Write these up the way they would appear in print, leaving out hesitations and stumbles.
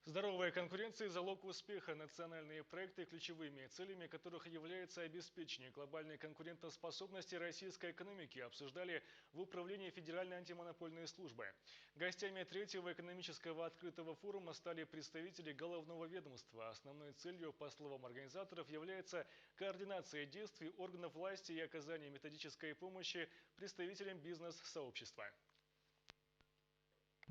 Здоровая конкуренция – залог успеха. Национальные проекты, ключевыми целями которых является обеспечение глобальной конкурентоспособности российской экономики, обсуждали в Управлении Федеральной антимонопольной службы. Гостями третьего экономического открытого форума стали представители головного ведомства. Основной целью, по словам организаторов, является координация действий органов власти и оказание методической помощи представителям бизнес-сообщества.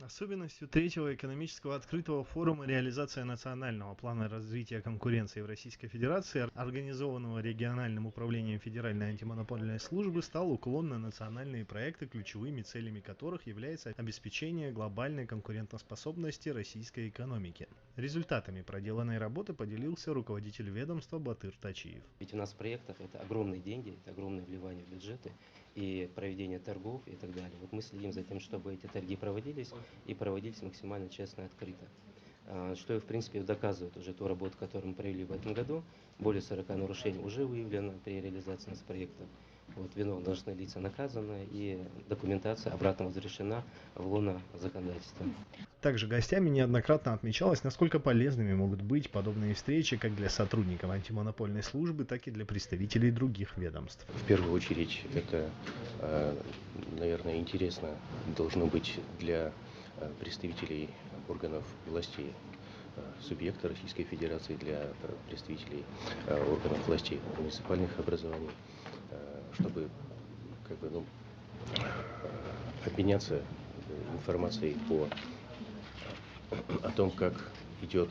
Особенностью третьего экономического открытого форума реализация национального плана развития конкуренции в Российской Федерации, организованного региональным управлением Федеральной антимонопольной службы, стал уклон на национальные проекты, ключевыми целями которых является обеспечение глобальной конкурентоспособности российской экономики. Результатами проделанной работы поделился руководитель ведомства Батыр Тачиев. Ведь у нас в проектах это огромные деньги, это огромное вливание в бюджеты и проведение торгов и так далее. Вот мы следим за тем, чтобы эти торги проводились и проводились максимально честно и открыто. Что и в принципе доказывает уже ту работу, которую мы провели в этом году. Более 40 нарушений уже выявлено при реализации нас проекта. Вот, виновные должностные лица наказаны и документация обратно возвращена в лоно законодательства. Также гостями неоднократно отмечалось, насколько полезными могут быть подобные встречи как для сотрудников антимонопольной службы, так и для представителей других ведомств. В первую очередь это, наверное, интересно должно быть для представителей органов власти субъекта Российской Федерации, для представителей органов власти муниципальных образований, чтобы обменяться информацией о том, как идет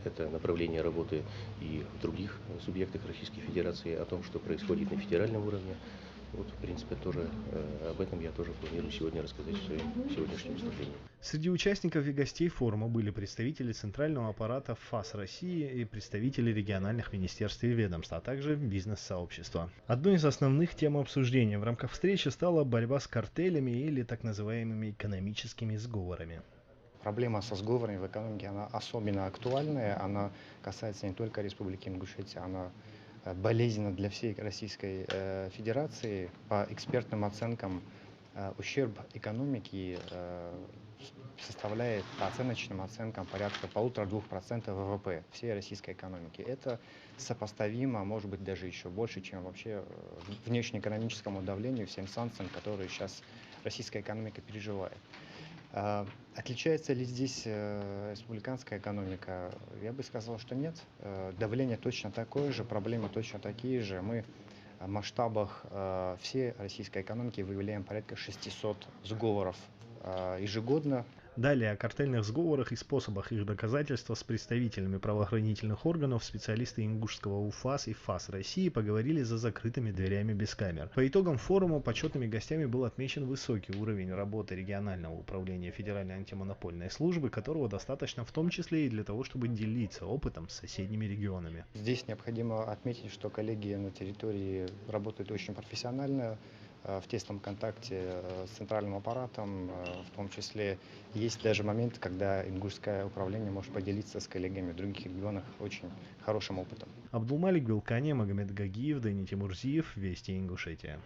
это направление работы и в других субъектах Российской Федерации, о том, что происходит на федеральном уровне. Вот, в принципе, тоже об этом я тоже планирую сегодня рассказать в своем сегодняшнем выступлении. Среди участников и гостей форума были представители центрального аппарата ФАС России и представители региональных министерств и ведомств, а также бизнес-сообщества. Одной из основных тем обсуждения в рамках встречи стала борьба с картелями или так называемыми экономическими сговорами. Проблема со сговорами в экономике, она особенно актуальная, она касается не только Республики Ингушетия, она болезненна для всей Российской Федерации. По экспертным оценкам, ущерб экономики составляет по оценочным оценкам порядка 1,5–2% ВВП всей российской экономики. Это сопоставимо, может быть, даже еще больше, чем вообще внешнеэкономическому давлению, всем санкциям, которые сейчас российская экономика переживает. Отличается ли здесь республиканская экономика? Я бы сказал, что нет. Давление точно такое же, проблемы точно такие же. Мы в масштабах всей российской экономики выявляем порядка 600 сговоров ежегодно. Далее о картельных сговорах и способах их доказательства с представителями правоохранительных органов специалисты Ингушского УФАС и ФАС России поговорили за закрытыми дверями без камер. По итогам форума почетными гостями был отмечен высокий уровень работы регионального управления Федеральной антимонопольной службы, которого достаточно в том числе и для того, чтобы делиться опытом с соседними регионами. Здесь необходимо отметить, что коллеги на территории работают очень профессионально, в тесном контакте с центральным аппаратом, в том числе есть даже моменты, когда Ингушское управление может поделиться с коллегами в других регионах очень хорошим опытом. Абдулмалик Белкани, Магомед Гагиев, Дани Тимурзиев, Вести Ингушетия.